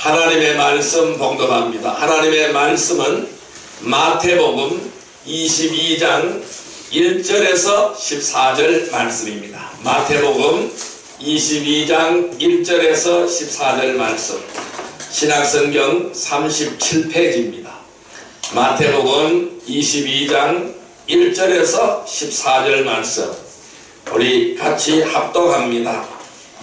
하나님의 말씀 봉독합니다. 하나님의 말씀은 마태복음 22장 1절에서 14절 말씀입니다. 마태복음 22장 1절에서 14절 말씀, 신약성경 37페이지입니다. 마태복음 22장 1절에서 14절 말씀, 우리 같이 합독합니다.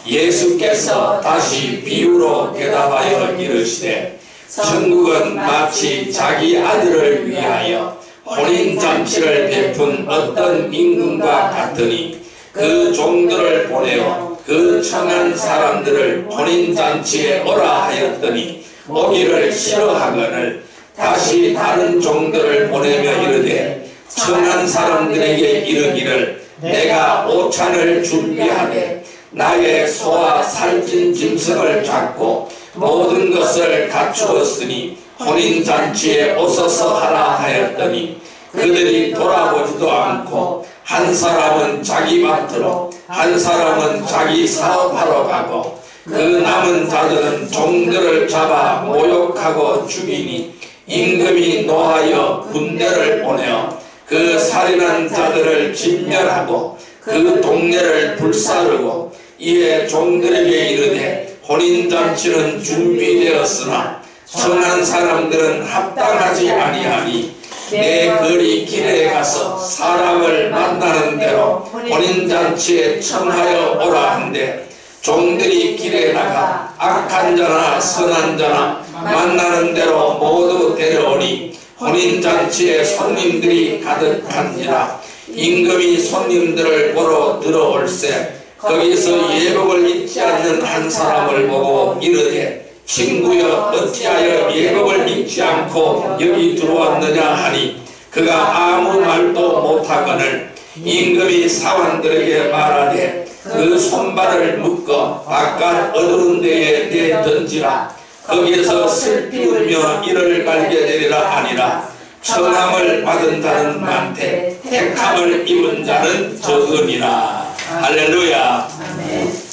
예수께서 다시 비유로 대답하여 이르시되, 천국은 마치 자기 아들을 위하여 혼인잔치를 베푼 어떤 임금과 같으니, 그 종들을 보내어 그 청한 사람들을 혼인잔치에 오라 하였더니 오기를 싫어하거늘 다시 다른 종들을 보내며 이르되, 청한 사람들에게 이르기를 내가 오찬을 준비하되 나의 소와 살찐 짐승을 잡고 모든 것을 갖추었으니 혼인잔치에 오소서 하라 하였더니, 그들이 돌아보지도 않고 한 사람은 자기 밭으로 한 사람은 자기 사업하러 가고, 그 남은 자들은 종들을 잡아 모욕하고 죽이니 임금이 노하여 군대를 보내어 그 살인한 자들을 진멸하고 그 동네를 불사르고, 이에 종들에게 이르되 혼인잔치는 준비되었으나 청한 사람들은 합당하지 아니하니, 내 거리 길에 가서 사람을 만나는 대로 혼인잔치에 청하여 오라 한데, 종들이 길에 나가 악한 자나 선한 자나 만나는 대로 모두 데려오니 혼인잔치에 손님들이 가득한지라. 임금이 손님들을 보러 들어올세 거기서 예복을 입지 않는 한 사람을 보고 이르되, 친구여 어찌하여 예복을 입지 않고 여기 들어왔느냐 하니, 그가 아무 말도 못하거늘 임금이 사관들에게 말하되 그 손발을 묶어 바깥 어두운 데에 내던지라. 거기에서 슬피 울며 이를 갈게 되리라 하니라. 청함을 받은 자는 많되 택함을 입은 자는 적으니라. 할렐루야.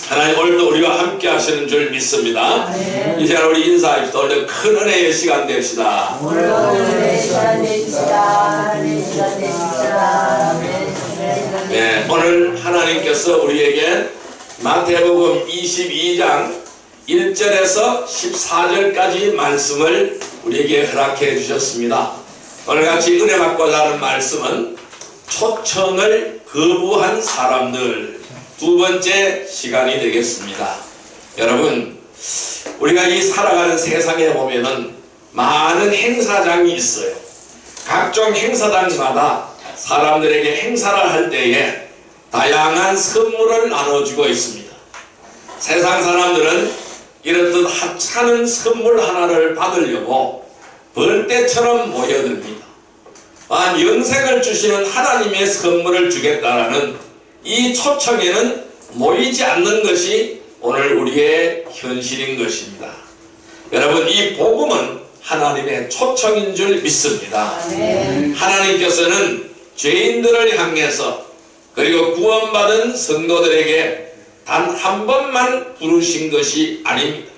하나님 오늘도 우리와 함께 하시는 줄 믿습니다. 이제 우리 인사합시다. 오늘 큰 은혜의 시간 됩시다. 오늘도 은혜의 시간 되십시다. 네, 오늘 하나님께서 우리에게 마태복음 22장 1절에서 14절까지 말씀을 우리에게 허락해 주셨습니다. 오늘같이 은혜 받고자 하는 말씀은 초청을 거부한 사람들, 두 번째 시간이 되겠습니다. 여러분, 우리가 이 살아가는 세상에 보면은 많은 행사장이 있어요. 각종 행사장마다 사람들에게 행사를 할 때에 다양한 선물을 나눠주고 있습니다. 세상 사람들은 이렇듯 하찮은 선물 하나를 받으려고 벌떼처럼 모여듭니다. 영생을 주시는 하나님의 선물을 주겠다라는 이 초청에는 모이지 않는 것이 오늘 우리의 현실인 것입니다. 여러분, 이 복음은 하나님의 초청인 줄 믿습니다. 하나님께서는 죄인들을 향해서, 그리고 구원받은 성도들에게 단 한 번만 부르신 것이 아닙니다.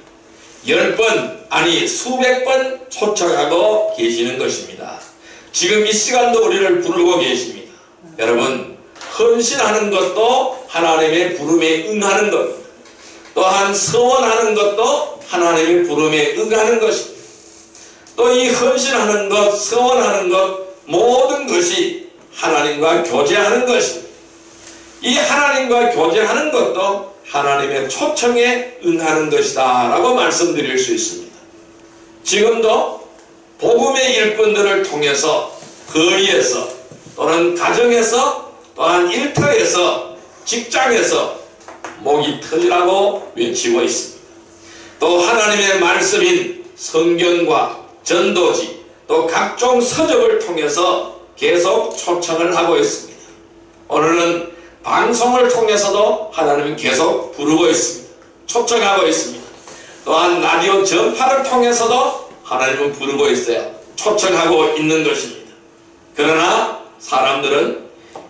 10번 아니 수백 번 초청하고 계시는 것입니다. 지금 이 시간도 우리를 부르고 계십니다. 여러분, 헌신하는 것도 하나님의 부름에 응하는 겁니다. 또한 서원하는 것도 하나님의 부름에 응하는 것입니다. 또 이 헌신하는 것, 서원하는 것, 모든 것이 하나님과 교제하는 것입니다. 이 하나님과 교제하는 것도 하나님의 초청에 응하는 것이다 라고 말씀드릴 수 있습니다. 지금도 복음의 일꾼들을 통해서 거리에서 또는 가정에서 또한 일터에서 직장에서 목이 터지라고 외치고 있습니다. 또 하나님의 말씀인 성경과 전도지 또 각종 서적을 통해서 계속 초청을 하고 있습니다. 오늘은 방송을 통해서도 하나님은 계속 부르고 있습니다. 초청하고 있습니다. 또한 라디오 전파를 통해서도 하나님은 부르고 있어요. 초청하고 있는 것입니다. 그러나 사람들은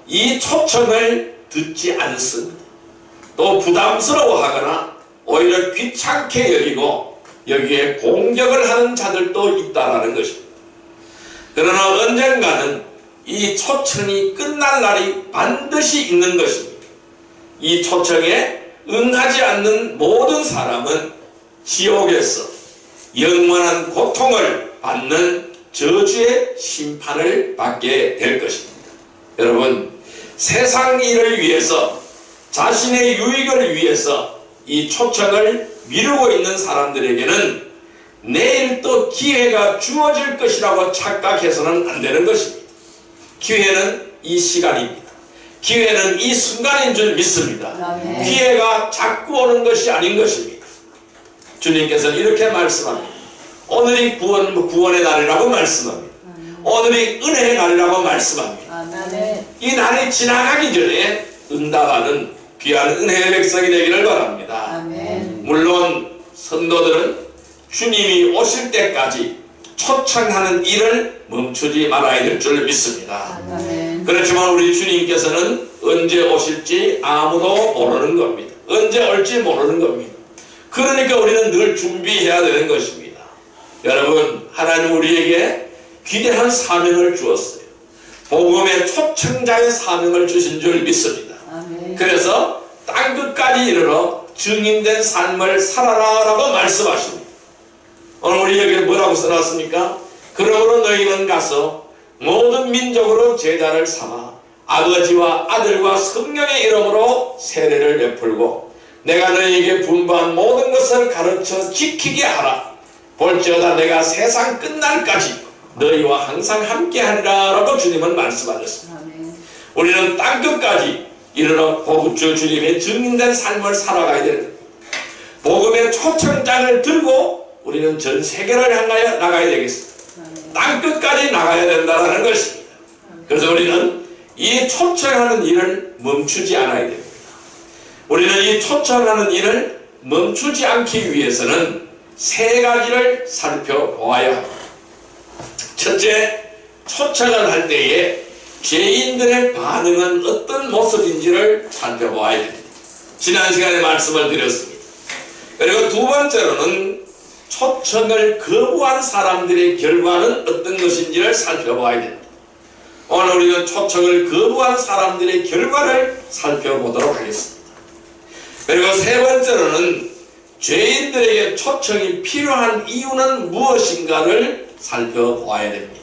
이 초청을 듣지 않습니다. 또 부담스러워하거나 오히려 귀찮게 여기고 여기에 공격을 하는 자들도 있다라는 것입니다. 그러나 언젠가는 이 초청이 끝날 날이 반드시 있는 것입니다. 이 초청에 응하지 않는 모든 사람은 지옥에서 영원한 고통을 받는 저주의 심판을 받게 될 것입니다. 여러분, 세상 일을 위해서, 자신의 유익을 위해서 이 초청을 미루고 있는 사람들에게는 내일 또 기회가 주어질 것이라고 착각해서는 안 되는 것입니다. 기회는 이 시간입니다. 기회는 이 순간인 줄 믿습니다. 아멘. 기회가 자꾸 오는 것이 아닌 것입니다. 주님께서는 이렇게 말씀합니다. 오늘이 구원의 날이라고 말씀합니다. 오늘이 은혜의 날이라고 말씀합니다. 아멘. 이 날이 지나가기 전에 응답하는 귀한 은혜의 백성이 되기를 바랍니다. 아멘. 물론 성도들은 주님이 오실 때까지 초청하는 일을 멈추지 말아야 될 줄 믿습니다. 아멘. 그렇지만 우리 주님께서는 언제 오실지 아무도 모르는 겁니다. 언제 올지 모르는 겁니다. 그러니까 우리는 늘 준비해야 되는 것입니다. 여러분, 하나님 우리에게 기대한 사명을 주었어요. 복음의 초청자의 사명을 주신 줄 믿습니다. 아멘. 그래서 땅끝까지 이르러 증인된 삶을 살아라 라고 말씀하십니다. 오늘 우리에게 뭐라고 써놨습니까? 그러므로 너희는 가서 모든 민족으로 제자를 삼아 아버지와 아들과 성령의 이름으로 세례를 베풀고 내가 너희에게 분부한 모든 것을 가르쳐 지키게 하라. 볼지어다 내가 세상 끝날까지 너희와 항상 함께하리라 라고 주님은 말씀하셨습니다. 아멘. 우리는 땅끝까지 이르러 복음주 주님의 증인된 삶을 살아가야 됩니다. 복음의 초청장을 들고 우리는 전 세계를 향하여 나가야 되겠습니다. 땅끝까지 나가야 된다는 것입니다. 그래서 우리는 이 초청하는 일을 멈추지 않아야 됩니다. 우리는 이 초청하는 일을 멈추지 않기 위해서는 세 가지를 살펴보아야 합니다. 첫째, 초청을 할 때에 죄인들의 반응은 어떤 모습인지를 살펴보아야 됩니다. 지난 시간에 말씀을 드렸습니다. 그리고 두 번째로는 초청을 거부한 사람들의 결과는 어떤 것인지를 살펴봐야 됩니다. 오늘 우리는 초청을 거부한 사람들의 결과를 살펴보도록 하겠습니다. 그리고 세 번째로는 죄인들에게 초청이 필요한 이유는 무엇인가를 살펴보아야 됩니다.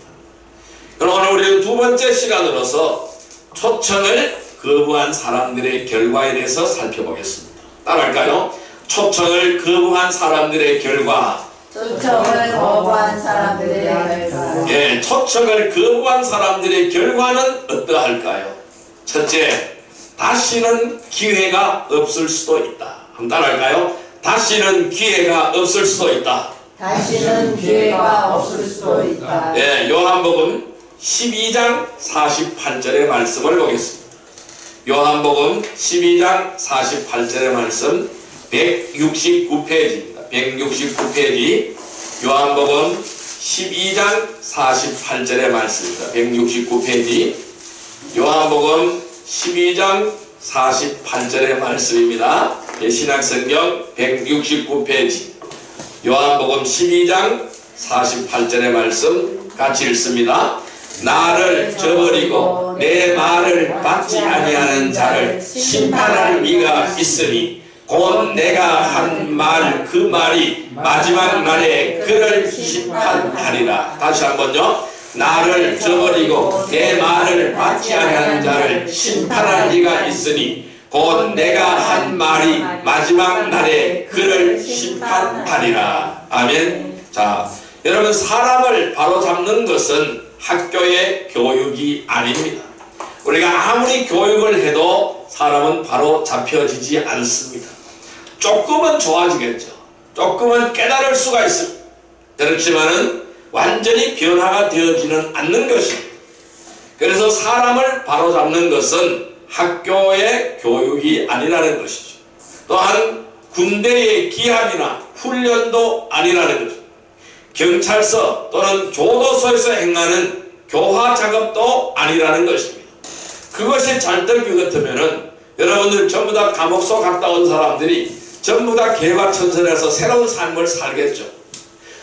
그럼 오늘 우리는 두 번째 시간으로서 초청을 거부한 사람들의 결과에 대해서 살펴보겠습니다. 따라할까요? 초청을 거부한 사람들의 결과. 초청을 거부한 사람들의 결과. 예, 초청을 거부한 사람들의 결과는 어떠할까요? 첫째, 다시는 기회가 없을 수도 있다. 한번 따라할까요? 다시는 기회가 없을 수도 있다. 다시는 기회가 없을 수도 있다. 예, 요한복음 12장 48절의 말씀을 보겠습니다. 요한복음 12장 48절의 말씀 169페이지입니다. 169페이지 요한복음 12장 48절의 말씀입니다. 169페이지 요한복음 12장 48절의 말씀입니다. 신약성경 169페이지 요한복음 12장 48절의 말씀 같이 읽습니다. 나를 저버리고 내 말을 받지 아니하는 자를 심판할 이가 있으니 곧 내가 한 말 그 말이 마지막 날에 그를 심판하리라. 다시 한번요. 나를 저버리고 내 말을 받지 아니하는 자를 심판할 이가 있으니 곧 내가 한 말이 마지막 날에 그를 심판하리라. 아멘. 자, 여러분, 사람을 바로잡는 것은 학교의 교육이 아닙니다. 우리가 아무리 교육을 해도 사람은 바로 잡혀지지 않습니다. 조금은 좋아지겠죠. 조금은 깨달을 수가 있습니다. 그렇지만은 완전히 변화가 되어지는 않는 것입니다. 그래서 사람을 바로잡는 것은 학교의 교육이 아니라는 것이죠. 또한 군대의 기합이나 훈련도 아니라는 것이죠. 경찰서 또는 교도소에서 행하는 교화 작업도 아니라는 것입니다. 그것이 잘 될 것 같으면은 여러분들 전부 다 감옥소 갔다 온 사람들이 전부 다 개과천선해서 새로운 삶을 살겠죠.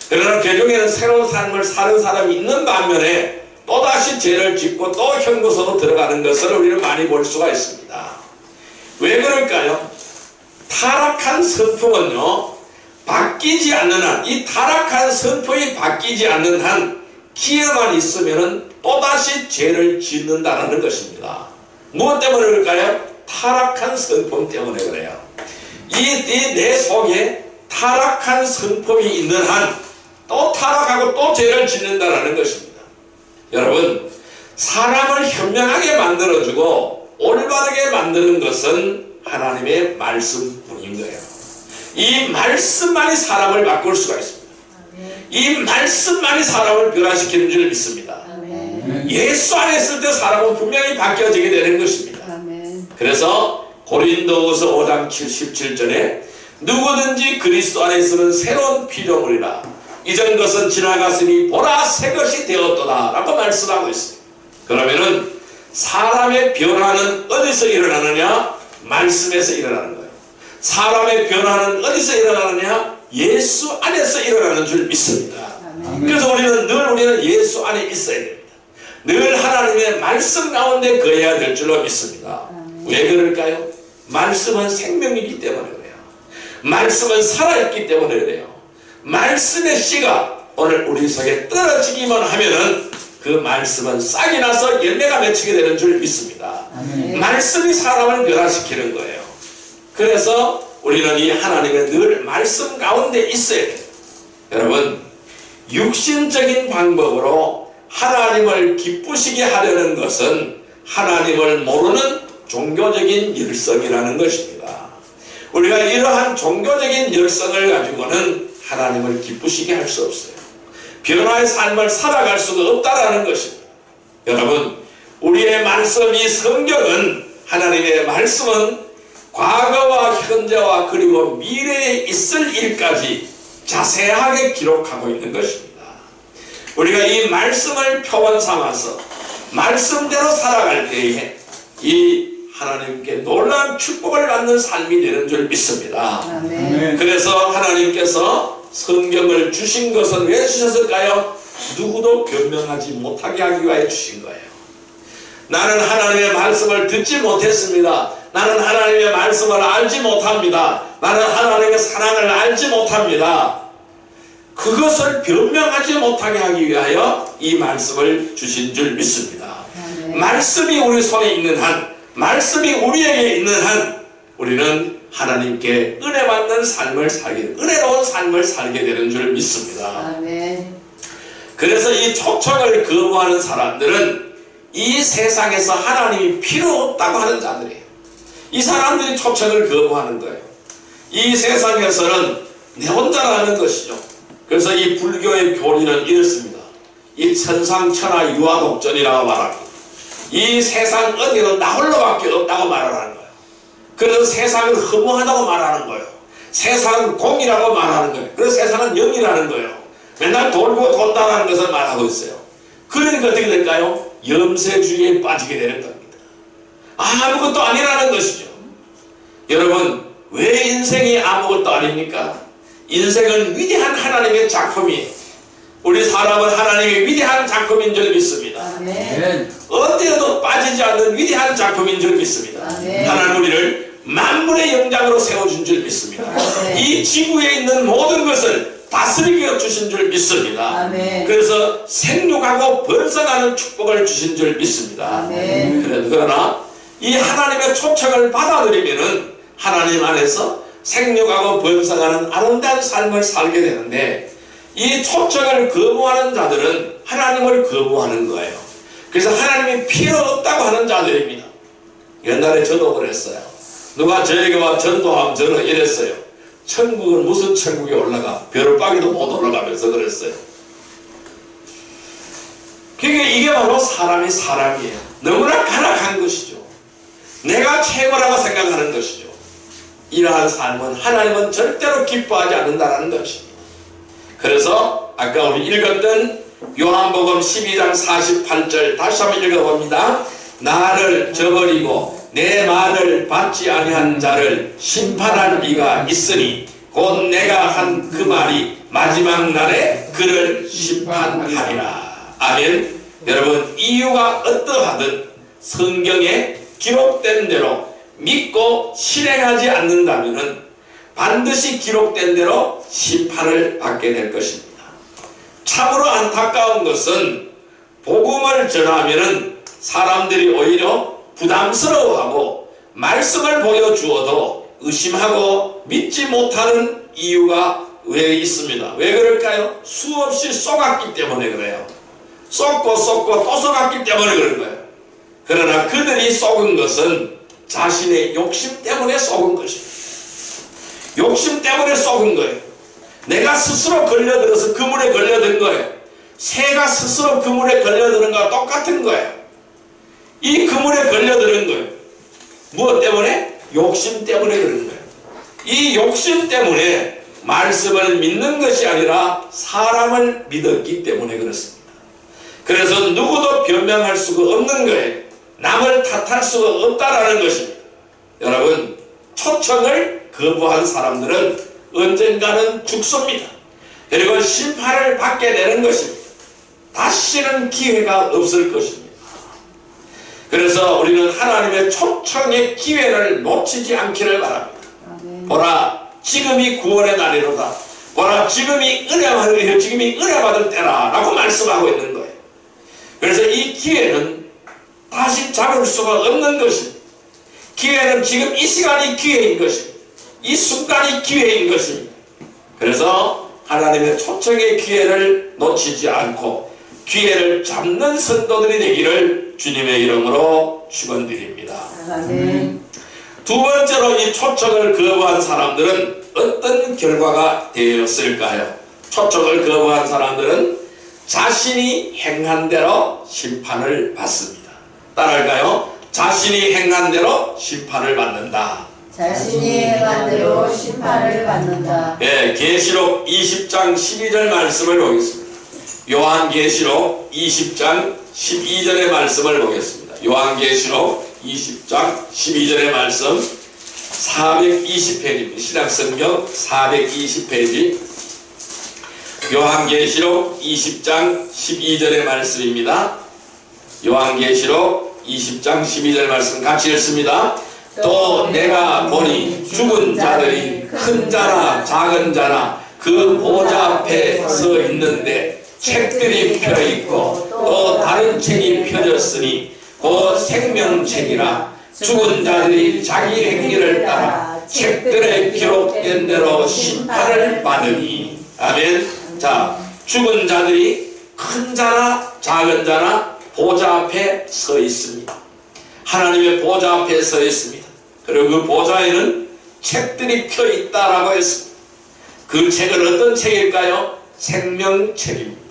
그러나 그 중에는 새로운 삶을 사는 사람이 있는 반면에 또다시 죄를 짓고 또 형구소로 들어가는 것을 우리는 많이 볼 수가 있습니다. 왜 그럴까요? 타락한 성품은요, 바뀌지 않는 한, 이 타락한 성품이 바뀌지 않는 한 기회만 있으면 또다시 죄를 짓는다는 것입니다. 무엇 때문에 그럴까요? 타락한 성품 때문에 그래요. 이 내 속에 타락한 성품이 있는 한 또 타락하고 또 죄를 짓는다는 것입니다. 여러분, 사람을 현명하게 만들어주고 올바르게 만드는 것은 하나님의 말씀뿐인 거예요. 이 말씀만이 사람을 바꿀 수가 있습니다. 이 말씀만이 사람을 변화시키는 줄 믿습니다. 예수 안에 있을 때 사람은 분명히 바뀌어지게 되는 것입니다. 그래서 고린도후서 5장 77절에 누구든지 그리스도 안에 있으면 새로운 피조물이라 이전 것은 지나갔으니 보라 새 것이 되었도다 라고 말씀하고 있습니다. 그러면은 사람의 변화는 어디서 일어나느냐? 말씀에서 일어나는 거예요. 사람의 변화는 어디서 일어나느냐? 예수 안에서 일어나는 줄 믿습니다. 그래서 우리는 예수 안에 있어야 됩니다. 늘 하나님의 말씀 가운데 거해야 될 줄로 믿습니다. 왜 그럴까요? 말씀은 생명이기 때문에 그래요. 말씀은 살아있기 때문에 그래요. 말씀의 씨가 오늘 우리 속에 떨어지기만 하면은 그 말씀은 싹이 나서 열매가 맺히게 되는 줄 믿습니다. 말씀이 사람을 변화시키는 거예요. 그래서 우리는 이 하나님의 늘 말씀 가운데 있어야 돼요. 여러분, 육신적인 방법으로 하나님을 기쁘시게 하려는 것은 하나님을 모르는 종교적인 열성이라는 것입니다. 우리가 이러한 종교적인 열성을 가지고는 하나님을 기쁘시게 할 수 없어요. 변화의 삶을 살아갈 수가 없다라는 것입니다. 여러분, 우리의 말씀, 이 성경은, 하나님의 말씀은 과거와 현재와 그리고 미래에 있을 일까지 자세하게 기록하고 있는 것입니다. 우리가 이 말씀을 표본 삼아서 말씀대로 살아갈 때에 이 하나님께 놀라운 축복을 받는 삶이 되는 줄 믿습니다. 그래서 하나님께서 성경을 주신 것은 왜 주셨을까요? 누구도 변명하지 못하게 하기 위하여 주신 거예요. 나는 하나님의 말씀을 듣지 못했습니다. 나는 하나님의 말씀을 알지 못합니다. 나는 하나님의 사랑을 알지 못합니다. 그것을 변명하지 못하게 하기 위하여 이 말씀을 주신 줄 믿습니다. 말씀이 우리 손에 있는 한, 말씀이 우리에게 있는 한 우리는 하나님께 은혜 받는 삶을 은혜로운 삶을 살게 되는 줄 믿습니다. 그래서 이 초청을 거부하는 사람들은 이 세상에서 하나님이 필요 없다고 하는 자들이에요. 이 사람들이 초청을 거부하는 거예요. 이 세상에서는 내 혼자라는 것이죠. 그래서 이 불교의 교리는 이렇습니다. 이 천상천하 유아독존이라고 말합니다. 이 세상 어디로 나 홀로밖에 없다고 말하는 거예요. 그래서 세상은 허무하다고 말하는 거예요. 세상은 공이라고 말하는 거예요. 그래서 세상은 영이라는 거예요. 맨날 돌고 돈다라는 것을 말하고 있어요. 그러니까 어떻게 될까요? 염세주의에 빠지게 되는 겁니다. 아무것도 아니라는 것이죠. 여러분, 왜 인생이 아무것도 아닙니까? 인생은 위대한 하나님의 작품이에요. 우리 사람은 하나님의 위대한 작품인 줄 믿습니다. 어디에도 빠지지 않는 위대한 작품인 줄 믿습니다. 하나님 우리를 만물의 영장으로 세워준 줄 믿습니다. 이 지구에 있는 모든 것을 다스리게 주신 줄 믿습니다. 그래서 생육하고 번성하는 축복을 주신 줄 믿습니다. 그러나 이 하나님의 초청을 받아들이면은 하나님 안에서 생육하고 번성하는 아름다운 삶을 살게 되는데, 이 초청을 거부하는 자들은 하나님을 거부하는 거예요. 그래서 하나님이 필요 없다고 하는 자들입니다. 옛날에 저도 그랬어요. 누가 저에게 와 전도하면 저는 이랬어요. 천국은 무슨 천국에 올라가? 벼룩박이도 못 올라가면서 그랬어요. 그러니까 이게 바로 사람이에요. 너무나 가락한 것이죠. 내가 최고라고 생각하는 것이죠. 이러한 삶은 하나님은 절대로 기뻐하지 않는다는 것입니다. 그래서 아까 우리 읽었던 요한복음 12장 48절 다시 한번 읽어봅니다. 나를 저버리고 내 말을 받지 아니한 자를 심판할 이가 있으니 곧 내가 한 그 말이 마지막 날에 그를 심판하리라. 아멘. 여러분, 이유가 어떠하든 성경에 기록된 대로 믿고 실행하지 않는다면 반드시 기록된 대로 심판을 받게 될 것입니다. 참으로 안타까운 것은 복음을 전하면 사람들이 오히려 부담스러워하고 말씀을 보여주어도 의심하고 믿지 못하는 이유가 왜 있습니다. 왜 그럴까요? 수없이 쏘갔기 때문에 그래요. 쏘고 또 쏘갔기 때문에 그런 거예요. 그러나 그들이 쏘은 것은 자신의 욕심 때문에 쏘은 것입니다. 욕심 때문에 쏘은 거예요. 내가 스스로 걸려들어서 그물에 걸려든 거예요. 새가 스스로 그물에 걸려드는 거와 똑같은 거예요. 이 그물에 걸려드는 거예요. 무엇 때문에? 욕심 때문에 그런 거예요. 이 욕심 때문에 말씀을 믿는 것이 아니라 사람을 믿었기 때문에 그렇습니다. 그래서 누구도 변명할 수가 없는 거예요. 남을 탓할 수가 없다라는 것입니다. 여러분, 초청을 거부한 사람들은 언젠가는 죽습니다. 그리고 심판을 받게 되는 것입니다. 다시는 기회가 없을 것입니다. 그래서 우리는 하나님의 초청의 기회를 놓치지 않기를 바랍니다. 보라, 지금이 구원의 날이로다. 보라, 지금이 은혜 받을 때라 라고 말씀하고 있는 거예요. 그래서 이 기회는 다시 잡을 수가 없는 것입니다. 기회는 지금 이 시간이 기회인 것입니다. 이 순간이 기회인 것입니다. 그래서 하나님의 초청의 기회를 놓치지 않고 기회를 잡는 성도들이 되기를 주님의 이름으로 축원드립니다. 두 번째로 이 초청을 거부한 사람들은 어떤 결과가 되었을까요? 초청을 거부한 사람들은 자신이 행한 대로 심판을 받습니다. 따라할까요? 자신이 행한 대로 심판을 받는다. 자신이 행한 대로 심판을 받는다. 예, 계시록 20장 12절 말씀을 보겠습니다. 요한계시록 20장 12절의 말씀을 보겠습니다. 요한계시록 20장 12절의 말씀 420페이지입니다. 신약성경 420페이지 요한계시록 20장 12절의 말씀입니다. 요한계시록 20장 12절 말씀 같이 읽습니다. 또 내가 보니 죽은 자들이 큰 자나 작은 자나 그 보좌 앞에 서 있는데 책들이 펴있고 또 다른 책이 펴졌으니 곧 생명책이라 죽은 자들이 자기 행위를 따라 책들에 기록된 대로 심판을 받으니. 아멘. 자, 죽은 자들이 큰 자나 작은 자나 보좌 앞에 서 있습니다. 하나님의 보좌 앞에 서 있습니다. 그리고 그 보좌에는 책들이 펴 있다라고 했습니다. 그 책은 어떤 책일까요? 생명책입니다.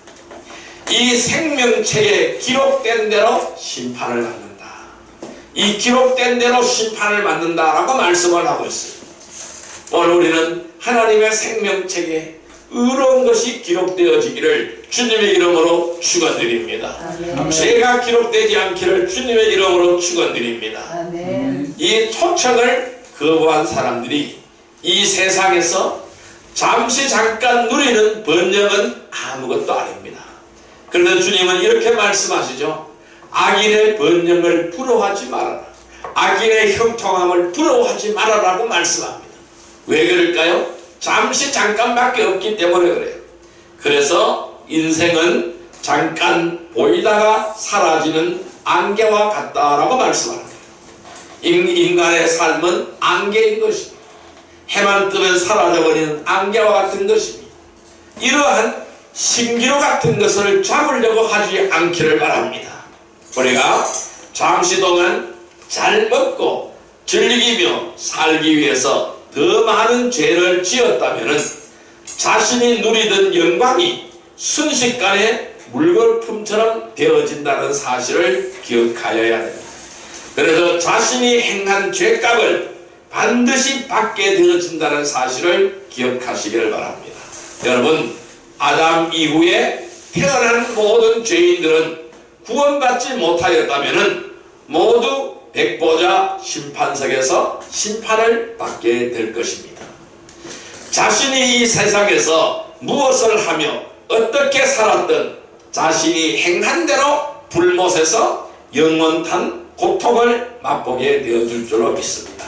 이 생명책에 기록된 대로 심판을 받는다. 이 기록된 대로 심판을 받는다라고 말씀을 하고 있습니다. 오늘 우리는 하나님의 생명책에 의로운 것이 기록되어지기를 주님의 이름으로 축원드립니다. 죄가 기록되지 않기를 주님의 이름으로 축원드립니다. 이 초청을 거부한 사람들이 이 세상에서 잠시 잠깐 누리는 번영은 아무것도 아닙니다. 그런데 주님은 이렇게 말씀하시죠. 악인의 번영을 부러워하지 말아라. 악인의 형통함을 부러워하지 말아라고 말씀합니다. 왜 그럴까요? 잠시 잠깐밖에 없기 때문에 그래요. 그래서 인생은 잠깐 보이다가 사라지는 안개와 같다라고 말씀합니다. 인간의 삶은 안개인 것입니다. 해만 뜨면 사라져버리는 안개와 같은 것입니다. 이러한 신기루 같은 것을 잡으려고 하지 않기를 바랍니다. 우리가 잠시 동안 잘 먹고 즐기며 살기 위해서 더 많은 죄를 지었다면 자신이 누리던 영광이 순식간에 물거품처럼 되어진다는 사실을 기억하여야 됩니다. 그래서 자신이 행한 죄값을 반드시 받게 되어진다는 사실을 기억하시기를 바랍니다. 여러분, 아담 이후에 태어난 모든 죄인들은 구원받지 못하였다면 모두 백보자 심판석에서 심판을 받게 될 것입니다. 자신이 이 세상에서 무엇을 하며 어떻게 살았든 자신이 행한 대로 불못에서 영원한 고통을 맛보게 되어줄 줄로 믿습니다.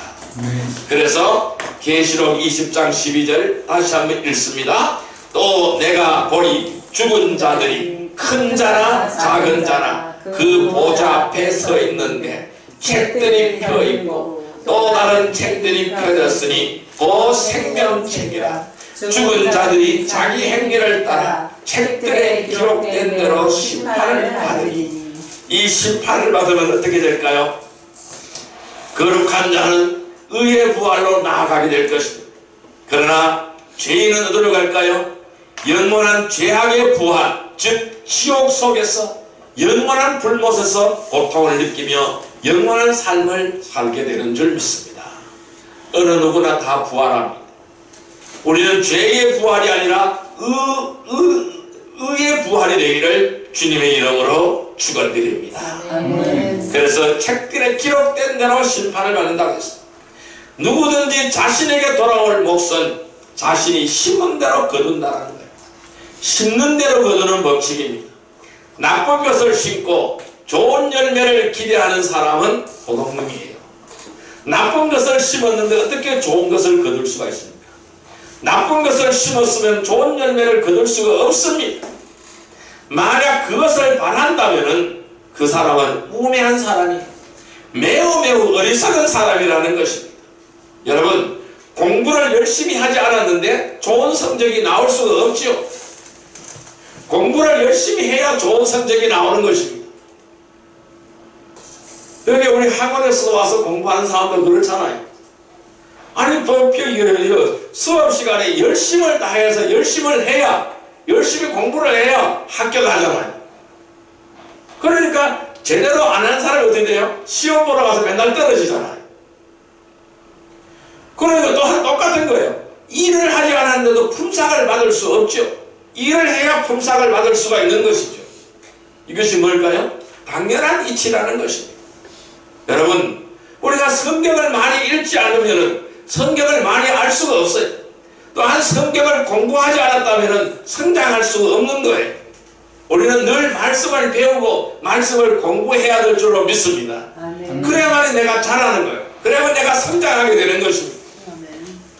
그래서 계시록 20장 12절 다시 한번 읽습니다. 또 내가 보니 죽은 자들이 큰 자나 작은 자나 그 보좌 앞에 서 있는데 책들이 펴있고 또 다른 책들이 펴졌으니 곧 생명책이라. 죽은 자들이 자기 행위를 따라 책들에 기록된 대로 심판을 받으니. 이 심판을 받으면 어떻게 될까요? 거룩한 자는 의의 부활로 나아가게 될 것입니다. 그러나 죄인은 어디로 갈까요? 영원한 죄악의 부활, 즉 지옥 속에서 영원한 불못에서 고통을 느끼며 영원한 삶을 살게 되는 줄 믿습니다. 어느 누구나 다 부활합니다. 우리는 죄의 부활이 아니라 의의 부활이 되기를 주님의 이름으로 축원드립니다. 그래서 책들에 기록된 대로 심판을 받는다고 했습니다. 누구든지 자신에게 돌아올 몫은 자신이 심은 대로 거둔다는 거예요. 심는 대로 거두는 법칙입니다. 나쁜 것을 심고 좋은 열매를 기대하는 사람은 도둑놈이에요. 나쁜 것을 심었는데 어떻게 좋은 것을 거둘 수가 있습니까? 나쁜 것을 심었으면 좋은 열매를 거둘 수가 없습니다. 만약 그것을 바란다면 그 사람은 우매한 사람이에요. 매우 어리석은 사람이라는 것입니다. 여러분, 공부를 열심히 하지 않았는데 좋은 성적이 나올 수가 없지요. 공부를 열심히 해야 좋은 성적이 나오는 것입니다. 여기 우리 학원에서 와서 공부하는 사람도 그렇잖아요. 아니 수업 시간에 열심을 다해서 열심을 해야, 열심히 공부를 해야 합격하잖아요. 그러니까 제대로 안 하는 사람이 어떻게 돼요? 시험 보러 가서 맨날 떨어지잖아요. 그러니까 또한 똑같은 거예요. 일을 하지 않았는데도 품삯을 받을 수 없죠. 일을 해야 품삯을 받을 수가 있는 것이죠. 이것이 뭘까요? 당연한 이치라는 것입니다. 여러분, 우리가 성경을 많이 읽지 않으면 성경을 많이 알 수가 없어요. 또한 성경을 공부하지 않았다면 성장할 수가 없는 거예요. 우리는 늘 말씀을 배우고 말씀을 공부해야 될 줄로 믿습니다. 그래야만 내가 잘하는 거예요. 그래야만 내가 성장하게 되는 것입니다.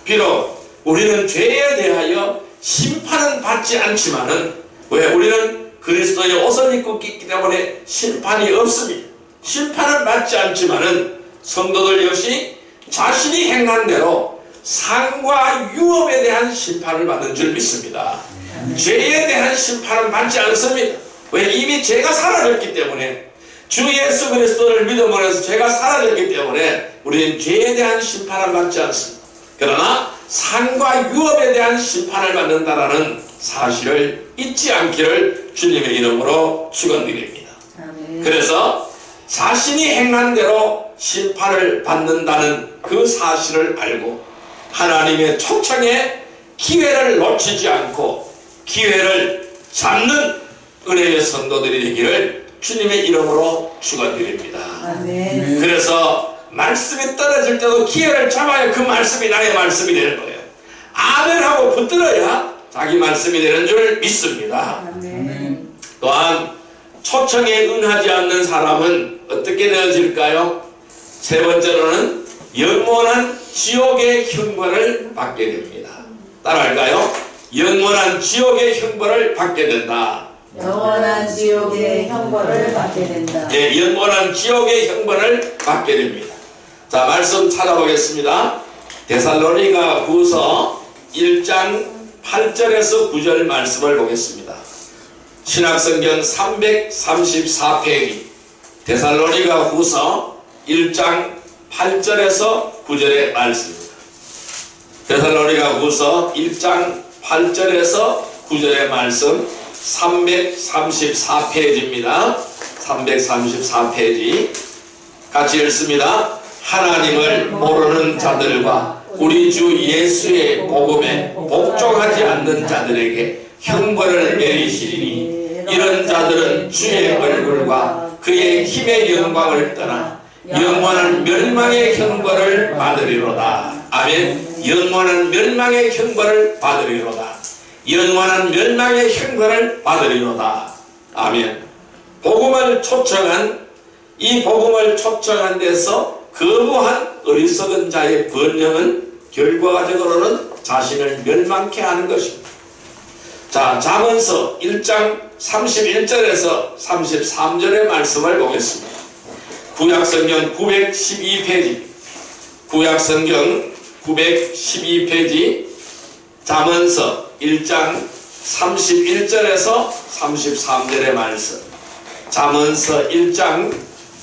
비록 우리는 죄에 대하여 심판은 받지 않지만은, 왜? 우리는 그리스도의 옷을 입고 있기 때문에 심판이 없습니다. 심판은 받지 않지만은 성도들 역시 자신이 행한 대로 상과 유업에 대한 심판을 받는 줄 믿습니다. 죄에 대한 심판은 받지 않습니다. 왜? 이미 죄가 사라졌기 때문에, 주 예수 그리스도를 믿음으로 해서 죄가 사라졌기 때문에 우리는 죄에 대한 심판을 받지 않습니다. 그러나 상과 유업에 대한 심판을 받는다라는 사실을 잊지 않기를 주님의 이름으로 축원드립니다. 그래서 자신이 행한 대로 심판을 받는다는 그 사실을 알고 하나님의 초청에 기회를 놓치지 않고 기회를 잡는 은혜의 성도들이 되기를 주님의 이름으로 축원드립니다. 그래서 말씀이 떨어질 때도 기회를 잡아야 그 말씀이 나의 말씀이 되는 거예요. 아멘하고 붙들어야 자기 말씀이 되는 줄 믿습니다. 또한 초청에 응하지 않는 사람은 어떻게 되어질까요? 세 번째로는 영원한 지옥의 형벌을 받게 됩니다. 따라할까요? 영원한 지옥의 형벌을 받게 된다. 영원한 지옥의 형벌을 받게 된다. 네, 영원한 지옥의 형벌을 받게 됩니다. 자, 말씀 찾아보겠습니다. 데살로니가 후서 1장 8절에서 9절 말씀을 보겠습니다. 신약성경 334페이지 데살로니가 후서 1장 8절에서 9절의 말씀입니다. 데살로니가 후서 1장 8절에서 9절의 말씀 334페이지입니다. 334페이지 같이 읽습니다. 하나님을 모르는 자들과 우리 주 예수의 복음에 복종하지 않는 자들에게 형벌을 내리시리니 이런 자들은 주의 얼굴과 그의 힘의 영광을 떠나 영원한 멸망의 형벌을 받으리로다. 아멘. 영원한 멸망의 형벌을 받으리로다. 영원한 멸망의 형벌을 받으리로다. 아멘. 복음을 초청한 이 복음을 초청한 데서 거부한 어리석은 자의 번영은 결과적으로는 자신을 멸망케 하는 것입니다. 자, 잠언서 1장 31절에서 33절의 말씀을 보겠습니다. 구약성경 912페이지, 구약성경 912페이지, 잠언서 1장 31절에서 33절의 말씀. 잠언서 1장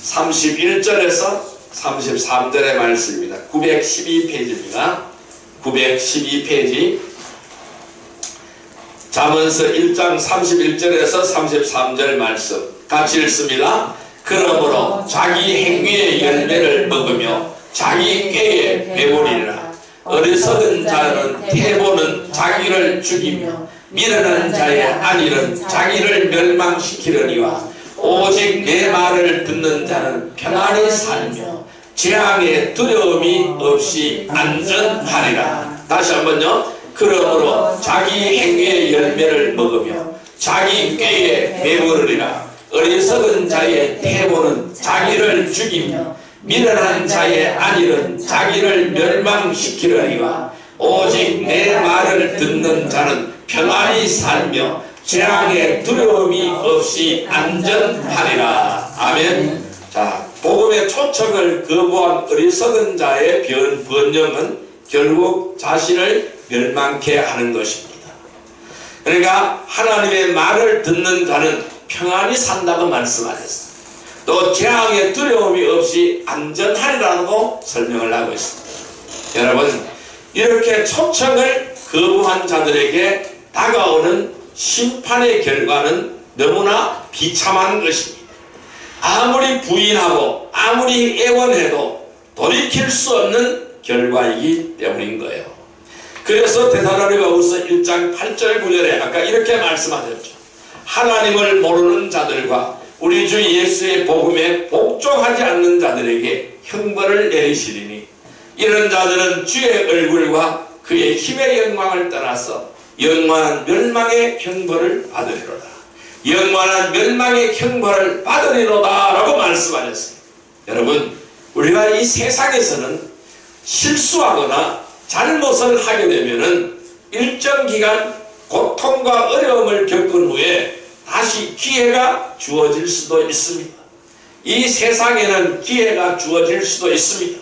31절에서 33절의 말씀입니다. 912페이지입니다. 912페이지. 잠언서 1장 31절에서 33절 말씀 같이 읽습니다. 그러므로 자기 행위의 열매를 먹으며 자기 꾀에 배부리라. 어리석은 자는 태보는 자기를 죽이며 미련한 자의 안일은 자기를 멸망시키려니와 오직 내 말을 듣는 자는 평안히 살며 재앙의 두려움이 없이 안전하리라. 다시 한번요. 그러므로 자기 행위의 열매를 먹으며 자기 꾀에 배부르리라. 어리석은 자의 태보는 자기를 죽이며 미련한 자의 안일은 자기를 멸망시키려니와 오직 내 말을 듣는 자는 평안히 살며 재앙의 두려움이 없이 안전하리라. 아멘. 자, 복음의 초청을 거부한 어리석은 자의 번영은 결국 자신을 멸망케 하는 것입니다. 그러니까 하나님의 말을 듣는 자는 평안히 산다고 말씀하셨습니다. 또 재앙의 두려움이 없이 안전하리라고 설명을 하고 있습니다. 여러분, 이렇게 초청을 거부한 자들에게 다가오는 심판의 결과는 너무나 비참한 것입니다. 아무리 부인하고 아무리 애원해도 돌이킬 수 없는 결과이기 때문인 거예요. 그래서 데살로니가후서 1장 8절 9절에 아까 이렇게 말씀하셨죠. 하나님을 모르는 자들과 우리 주 예수의 복음에 복종하지 않는 자들에게 형벌을 내리시리니 이런 자들은 주의 얼굴과 그의 힘의 영광을 떠나서 영원한 멸망의 형벌을 받으리로다. 영원한 멸망의 형벌을 받으리로다 라고 말씀하셨습니다. 여러분, 우리가 이 세상에서는 실수하거나 잘못을 하게 되면은 일정 기간 고통과 어려움을 겪은 후에 다시 기회가 주어질 수도 있습니다. 이 세상에는 기회가 주어질 수도 있습니다.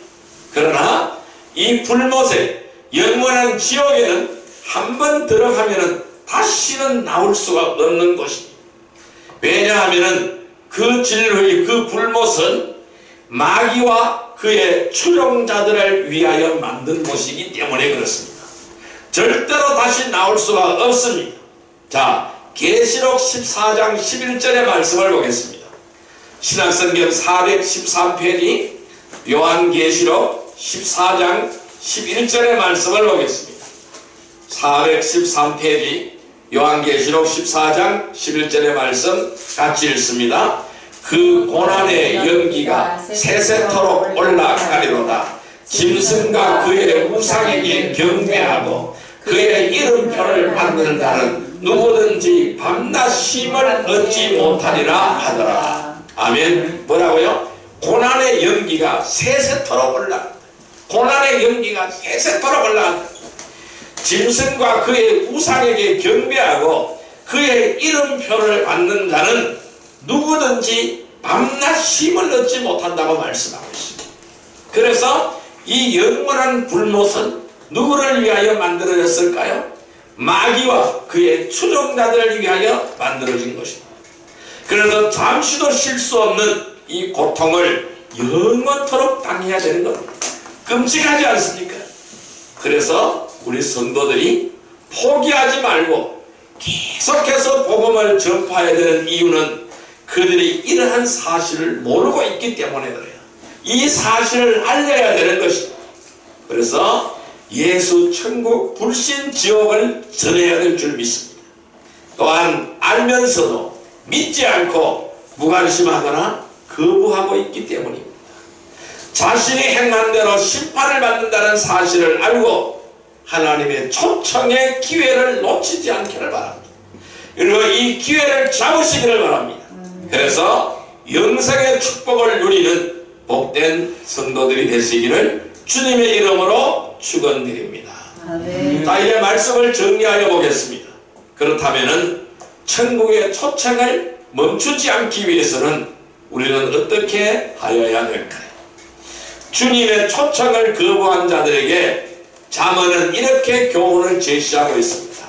그러나 이 불못의 영원한 지옥에는 한번 들어가면은 다시는 나올 수가 없는 것입니다. 왜냐하면은 그 진로의 그 불못은 마귀와 그의 추종자들을 위하여 만든 곳이기 때문에 그렇습니다. 절대로 다시 나올 수가 없습니다. 자, 계시록 14장 11절의 말씀을 보겠습니다. 신약성경 413페이지 요한계시록 14장 11절의 말씀을 보겠습니다. 413페이지 요한계시록 14장 11절의 말씀 같이 읽습니다. 그 고난의 연기가 세세토록 올라가리로다. 짐승과 그의 우상에게 경배하고 그의 이름표를 받는 자는 누구든지 밤낮 쉼을 얻지 못하리라 하더라. 아멘. 뭐라고요? 고난의 연기가 세세토록 올라간다. 고난의 연기가 세세토록 올라간다. 짐승과 그의 우상에게 경배하고 그의 이름표를 받는 자는 누구든지 밤낮 쉼을 얻지 못한다고 말씀하고 있습니다. 그래서 이 영원한 불못은 누구를 위하여 만들어졌을까요? 마귀와 그의 추종자들을 위하여 만들어진 것입니다. 그래서 잠시도 쉴 수 없는 이 고통을 영원토록 당해야 되는 겁니다. 끔찍하지 않습니까? 그래서 우리 성도들이 포기하지 말고 계속해서 복음을 전파해야 되는 이유는 그들이 이러한 사실을 모르고 있기 때문에 그래요. 이 사실을 알려야 되는 것입니다. 그래서 예수 천국 불신 지옥을 전해야 될 줄 믿습니다. 또한 알면서도 믿지 않고 무관심하거나 거부하고 있기 때문입니다. 자신이 행한 대로 심판을 받는다는 사실을 알고 하나님의 초청의 기회를 놓치지 않기를 바랍니다. 그리고 이 기회를 잡으시기를 바랍니다. 그래서 영생의 축복을 누리는 복된 성도들이 되시기를 주님의 이름으로 축원드립니다. 자, 이제 말씀을 정리하여 보겠습니다. 그렇다면은 천국의 초청을 멈추지 않기 위해서는 우리는 어떻게 하여야 될까요? 주님의 초청을 거부한 자들에게 잠언은 이렇게 교훈을 제시하고 있습니다.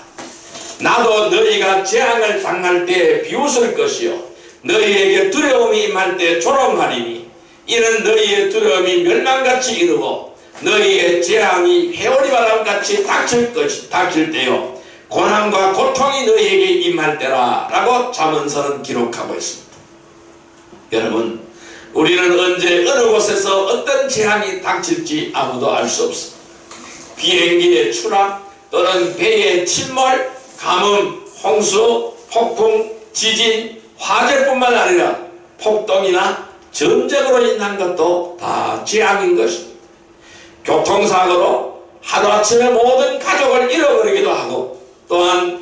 나도 너희가 재앙을 당할 때 비웃을 것이요 너희에게 두려움이 임할 때 조롱하리니 이는 너희의 두려움이 멸망같이 이르고 너희의 재앙이 회오리 바람같이 닥칠 때요 고난과 고통이 너희에게 임할 때라 라고 잠언서는 기록하고 있습니다. 여러분, 우리는 언제 어느 곳에서 어떤 재앙이 닥칠지 아무도 알 수 없습니다. 비행기의 추락 또는 배의 침몰, 가뭄, 홍수, 폭풍, 지진, 화재뿐만 아니라 폭동이나 전쟁으로 인한 것도 다 재앙인 것입니다. 교통사고로 하루아침에 모든 가족을 잃어버리기도 하고 또한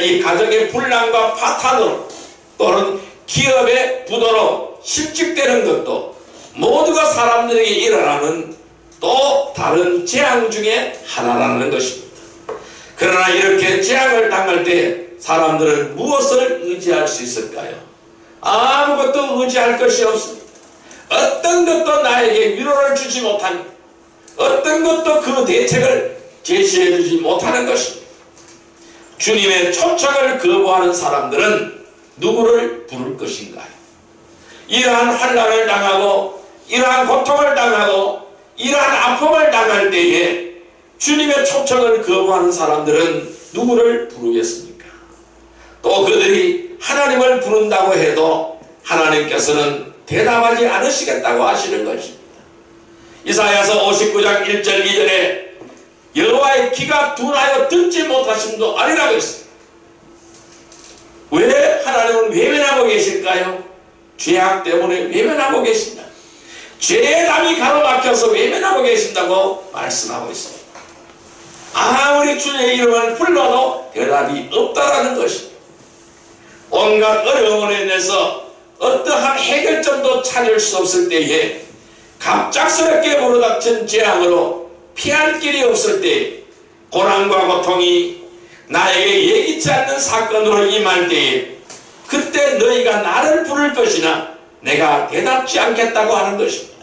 이 가정의 분란과 파탄으로 또는 기업의 부도로 실직되는 것도 모두가 사람들에게 일어나는 또 다른 재앙 중에 하나라는 것입니다. 그러나 이렇게 재앙을 당할 때 사람들은 무엇을 의지할 수 있을까요? 아무것도 의지할 것이 없습니다. 어떤 것도 나에게 위로를 주지 못합니다. 어떤 것도 그 대책을 제시해 주지 못하는 것입니다. 주님의 초청을 거부하는 사람들은 누구를 부를 것인가요? 이러한 환난을 당하고 이러한 고통을 당하고 이러한 아픔을 당할 때에 주님의 초청을 거부하는 사람들은 누구를 부르겠습니까? 또 그들이 하나님을 부른다고 해도 하나님께서는 대답하지 않으시겠다고 하시는 것입니다. 이사야서 59장 1절 2절에 여호와의 귀가 둔하여 듣지 못하심도 아니라고 했습니다. 왜 하나님은 외면하고 계실까요? 죄악 때문에 외면하고 계신다. 죄의 담이 가로막혀서 외면하고 계신다고 말씀하고 있습니다. 아무리 주님의 이름을 불러도 대답이 없다라는 것입니다. 온갖 어려움으로 인해서 어떠한 해결점도 찾을 수 없을 때에 갑작스럽게 불어닥친 재앙으로 피할 길이 없을 때 고난과 고통이 나에게 예기치 않는 사건으로 임할 때에 그때 너희가 나를 부를 것이나 내가 대답지 않겠다고 하는 것입니다.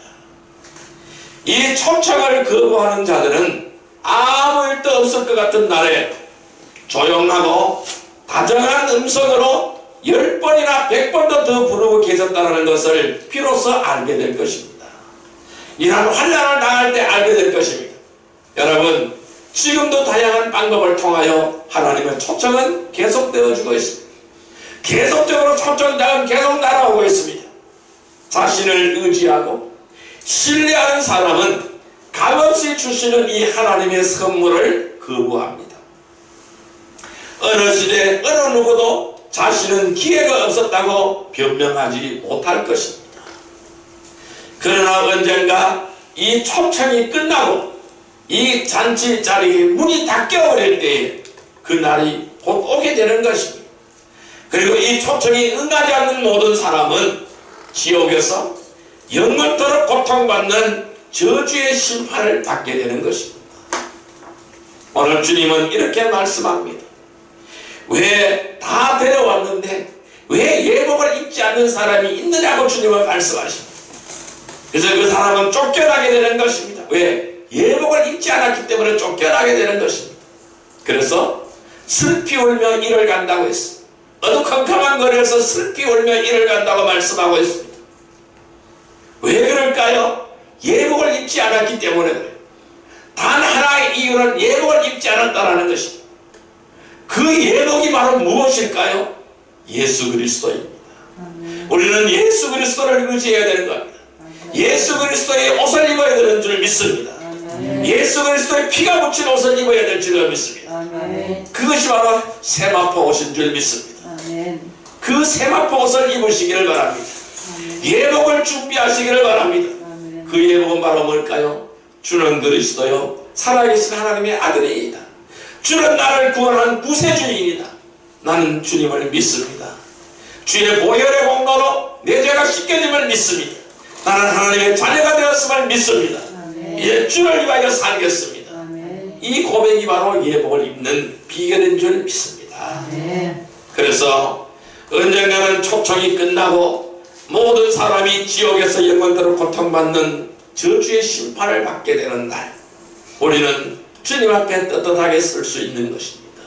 이 초청을 거부하는 자들은 아무 일도 없을 것 같은 날에 조용하고 다정한 음성으로 10번이나 100번도 더 부르고 계셨다는 것을 비로소 알게 될 것입니다. 이러한 환난을 당할 때 알게 될 것입니다. 여러분, 지금도 다양한 방법을 통하여 하나님의 초청은 계속되어지고 있습니다. 계속적으로 초청장은 계속 날아오고 있습니다. 자신을 의지하고 신뢰하는 사람은 값없이 주시는 이 하나님의 선물을 거부합니다. 어느 시대 어느 누구도 자신은 기회가 없었다고 변명하지 못할 것입니다. 그러나 언젠가 이 초청이 끝나고 이 잔치 자리에 문이 닫혀버릴 때에 그 날이 곧 오게 되는 것입니다. 그리고 이 초청이 응하지 않는 모든 사람은 지옥에서 영원토록 고통받는 저주의 심판을 받게 되는 것입니다. 오늘 주님은 이렇게 말씀합니다. 왜 다 데려왔는데 왜 예복을 입지 않는 사람이 있느냐고 주님은 말씀하십니다. 그래서 그 사람은 쫓겨나게 되는 것입니다. 왜? 예복을 입지 않았기 때문에 쫓겨나게 되는 것입니다. 그래서 슬피 울며 이를 간다고 했습니다. 어두컴컴한 거리에서 슬피 울며 이를 간다고 말씀하고 있습니다. 왜 그럴까요? 예복을 입지 않았기 때문에 그래요. 단 하나의 이유는 예복을 입지 않았다는 것입니다. 그 예복이 바로 무엇일까요? 예수 그리스도입니다. 우리는 예수 그리스도를 의지해야 되는 겁니다. 예수 그리스도의 옷을 입어야 되는 줄 믿습니다. 예수 그리스도의 피가 묻힌 옷을 입어야 될 줄 믿습니다. 그것이 바로 세마포 옷인 줄 믿습니다. 그 세마포 옷을 입으시기를 바랍니다. 예복을 준비하시기를 바랍니다. 그 예복은 바로 뭘까요? 주는 그리스도요 살아계신 하나님의 아들이다. 주는 나를 구원한 구세주인이다. 나는 주님을 믿습니다. 주의 보혈의 공로로 내 죄가 씻겨짐을 믿습니다. 나는 하나님의 자녀가 되었음을 믿습니다. 이제 주를 위하여 살겠습니다. 이 고백이 바로 예복을 입는 비결인 줄 믿습니다. 그래서 언젠가는 초청이 끝나고 모든 사람이 지옥에서 영원토록 고통받는 저주의 심판을 받게 되는 날, 우리는 주님 앞에 떳떳하게 설 수 있는 것입니다.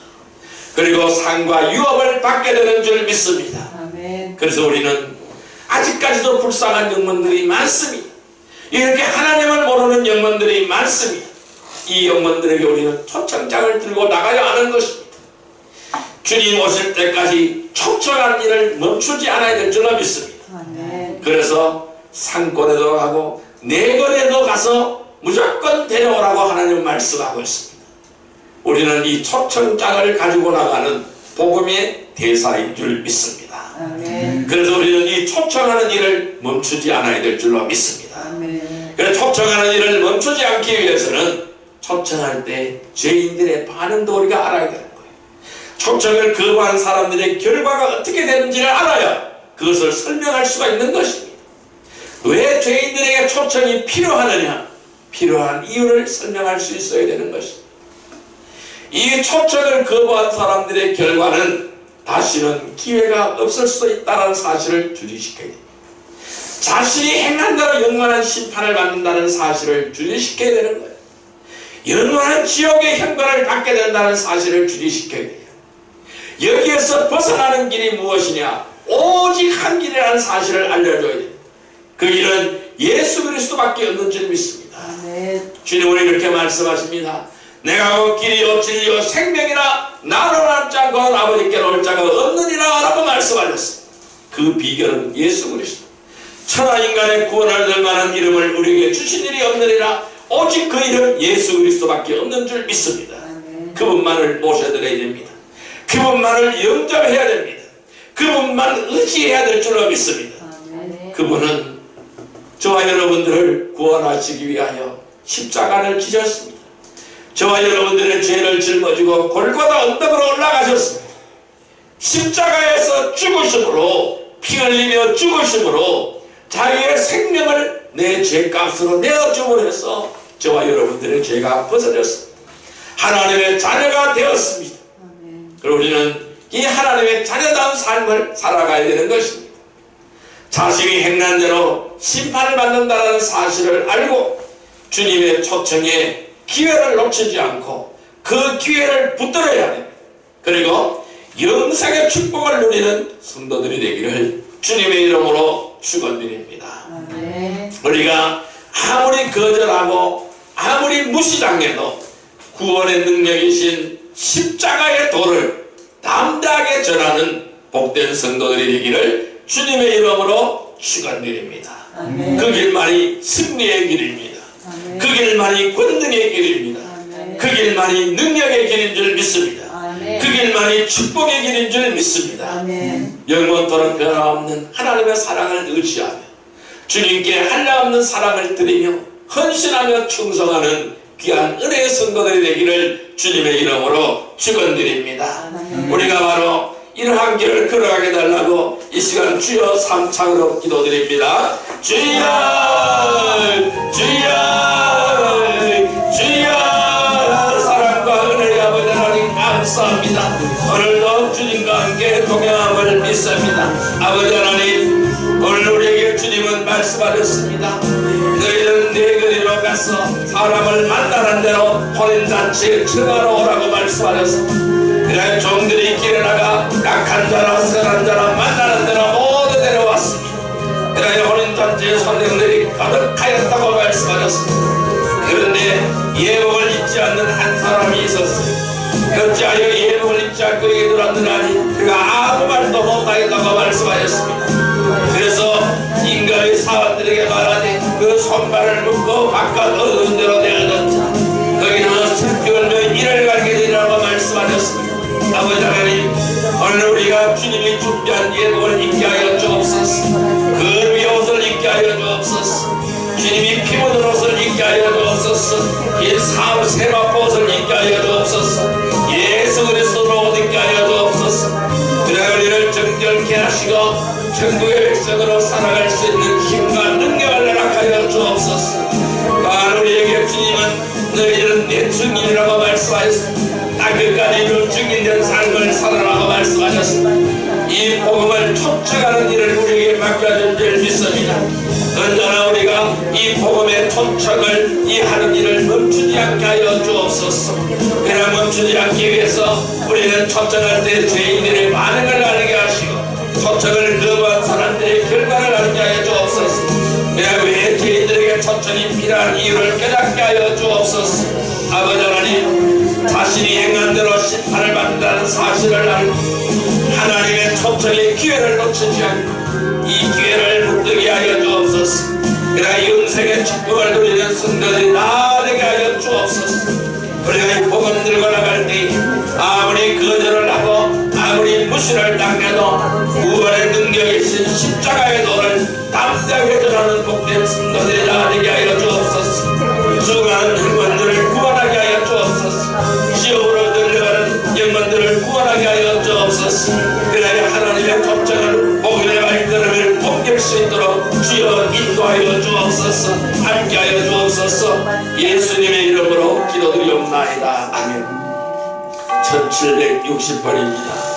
그리고 상과 유업을 받게 되는 줄 믿습니다. 그래서 우리는 아직까지도 불쌍한 영혼들이 많습니다. 이렇게 하나님을 모르는 영혼들이 많습니다. 이 영혼들에게 우리는 초청장을 들고 나가야 하는 것입니다. 주님 오실 때까지 초청하는 일을 멈추지 않아야 될 줄로 믿습니다. 그래서 산골에도 가고 내거리에도 가서 무조건 데려오라고 하나님 말씀하고 있습니다. 우리는 이 초청장을 가지고 나가는 복음의 대사인 줄 믿습니다. 그래서 우리는 이 초청하는 일을 멈추지 않아야 될 줄로 믿습니다. 그래서 초청하는 일을 멈추지 않기 위해서는 초청할 때 죄인들의 반응도 우리가 알아야 되는 거예요. 초청을 거부한 사람들의 결과가 어떻게 되는지를 알아야 그것을 설명할 수가 있는 것입니다. 왜 죄인들에게 초청이 필요하느냐? 필요한 이유를 설명할 수 있어야 되는 것입니다. 이 초청을 거부한 사람들의 결과는 다시는 기회가 없을 수도 있다는 사실을 주지시켜야 됩니다. 자신이 행한 대로 영원한 심판을 받는다는 사실을 주지시켜야 되는 거예요. 영원한 지옥의 형벌을 받게 된다는 사실을 주지시켜야 돼요. 여기에서 벗어나는 길이 무엇이냐? 오직 한 길이라는 사실을 알려줘야 돼요. 그 길은 예수 그리스도밖에 없는 줄 믿습니다. 주님은 이렇게 말씀하십니다. 내가 그 길이요 진리요 생명이라 나로 남지 않고 아버지께로 올 자가 없느니라 라고 말씀하셨습니다. 그 비결은 예수 그리스도. 천하 인간의 구원을 들 만한 이름을 우리에게 주신 일이 없느니라. 오직 그 이름 예수 그리스도밖에 없는 줄 믿습니다. 그분만을 모셔드려야 됩니다. 그분만을 영접해야 됩니다. 그분만 의지해야 될 줄로 믿습니다. 그분은 저와 여러분들을 구원하시기 위하여 십자가를 지셨습니다. 저와 여러분들의 죄를 짊어지고 골고다 언덕으로 올라가셨습니다. 십자가에서 죽으심으로, 피 흘리며 죽으심으로 자기의 생명을 내 죄값으로 내어줌으로 해서 저와 여러분들의 죄가 벗어졌습니다. 하나님의 자녀가 되었습니다. 그리고 우리는 이 하나님의 자녀다운 삶을 살아가야 되는 것입니다. 자신이 행한 대로 심판을 받는다는 사실을 알고 주님의 초청에 기회를 놓치지 않고 그 기회를 붙들어야 됩니다. 그리고 영생의 축복을 누리는 성도들이 되기를 주님의 이름으로 축원드립니다. 우리가 아무리 거절하고 아무리 무시당해도 구원의 능력이신 십자가의 도를 담대하게 전하는 복된 성도들이 되기를 주님의 이름으로 축원드립니다. 그 길만이 승리의 길입니다. 그 길만이 권능의 길입니다. 그 길만이 능력의 길인 줄 믿습니다. 그 길만이 축복의 길인 줄 믿습니다. 영원토록 변함없는 하나님의 사랑을 의지하며 주님께 한량없는 사랑을 드리며 헌신하며 충성하는 귀한 은혜의 성도들이 되기를 주님의 이름으로 축원드립니다. 우리가 바로 이러한 길을 걸어가게 달라고 이 시간 주여 삼창으로 기도드립니다. 주여 주여 주여 사랑과 은혜의 아버지 하나님 감사합니다. 오늘도 주님과 함께 동행함을 믿습니다. 아버지 하나님, 오늘 우리에게 주님은 말씀하셨습니다. 너희는 내 거리로 가서 사람을 만나는 대로 혼인잔치에 청하러 오라고 말씀하셨습니다. 그래 종들이 길에 나가 약한 자나 선한 자나 만나는 대로 모두 데려왔습니다. 그래 혼인잔치에 손님들이 가득하였다고 말씀하셨습니다. 그런데 예복을 입지 않는 한 사람이 있었어요. 어찌하여 예복을 입지 않고 그에게 들었느냐니 그가 아무 말도 못하겠다고 말씀하셨습니다. 그래서 인가의 사원들에게 말하되 그 손발을 묶고 바깥 어두운 데로 내어놓자. 거기는 슬피 울며 이를 가게 되리라고 말씀하셨습니다. 아버지 하나님, 오늘 우리가 주님이 준비한 예복을 입게 하여 주옵소서. 그 위에 옷을 입게 하여 주옵소서. 주님이 피 묻은 옷을 입게 하여 주옵소서. 이 세마포 옷을 입게 하여 주옵소서. 예수 그리스도로 옷 입게 하여 주옵소서. 그냥 우리를 정결케 하시고 천국의 백성으로 살아갈 수 있는 힘과 능력을 허락하여 주옵소서. 또한 우리에게 주님은 너희는 내 증인이라고 말씀하셨습니다. 땅끝까지 이룰 증인된 삶을 살아라고 말씀하셨습니다. 이 복음을 쫓아가는 일을 우리에게 맡겨준 줄 믿습니다. 언제나 우리가 이 복음의 쫓아을 이 하는 일을 멈추지 않게 하여 주옵소서. 그냥 멈추지 않기 위해서 우리는 초청할 때 죄인들의 반응을 알게 하시고 초청을 거부한 사람들의 결과를 알게 하여 주옵소서. 그냥 왜 죄인들에게 초청이 필요한 이유를 깨닫게 하여 주옵소서. 아버지 하나님, 자신이 행한 대로 심판을 받는다는 사실을 알고 하나님의 초청의 기회를 놓치지 않고 이 기회를 붙들게 하여 주옵소서. 그러나 영생의 축복을 누리는 성도들이 다 되게 하여 주옵소서. 우리가 이 복음 들고 나갈 때 아무리 거절을 하고 아무리 무시를 당해도 구원의 능력이 있는 십자가의 도를 담대하게 전하는 복된 성도들이 다 되게 하여 주옵소서. 죽어가는 영혼들을 구원하게 하여 주옵소서. 지옥으로 들려가는 영혼들을 구원하게 하여 주옵소서. 그래야 하나님의 초청을 복음의 말씀을 옮길 수 있도록 주여 인도하여 주옵소서. 함께하여 주옵소서. 예수님의 이름으로 기도드리옵나이다. 아멘. 1760번입니다.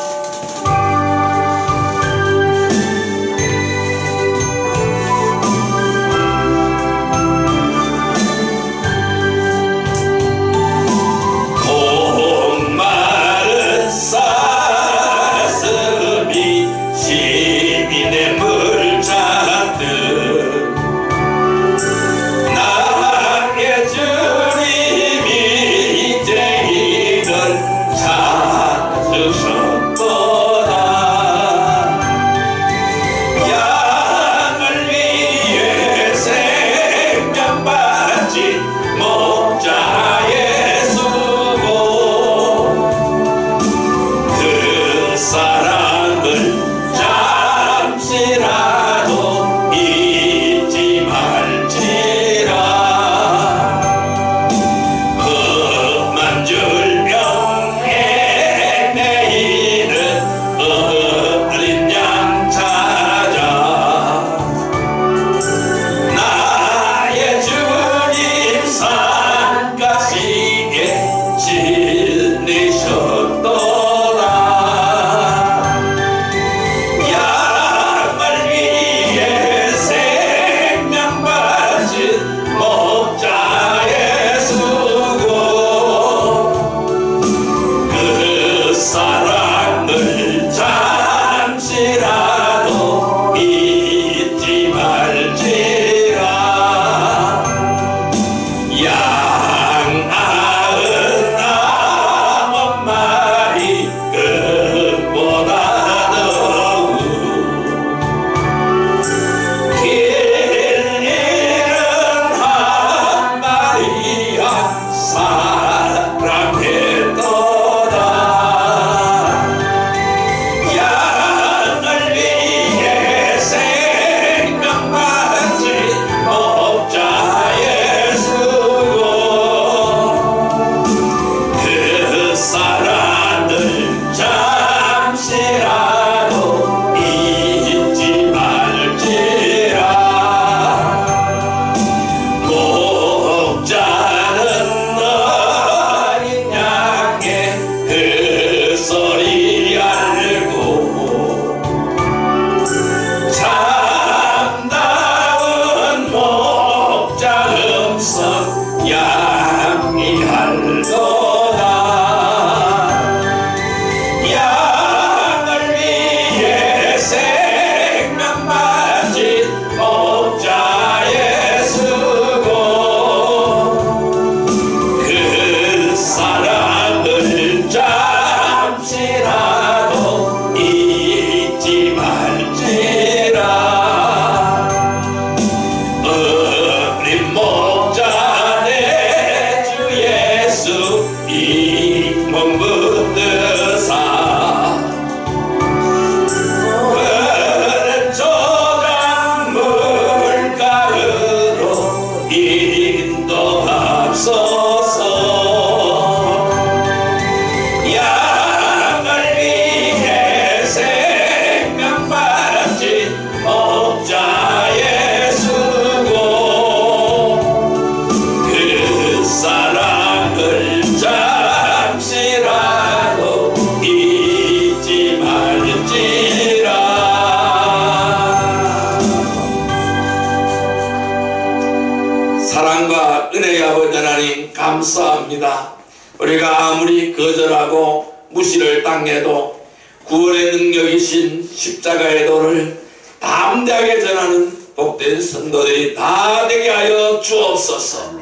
사랑과 은혜의 아버지 하나님 감사합니다. 우리가 아무리 거절하고 무시를 당해도 구원의 능력이신 십자가의 도를 담대하게 전하는 복된 성도들이 다 되게 하여 주옵소서.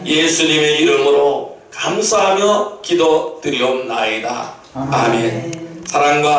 예수님의 이름으로 감사하며 기도드리옵나이다. 아멘. 사랑과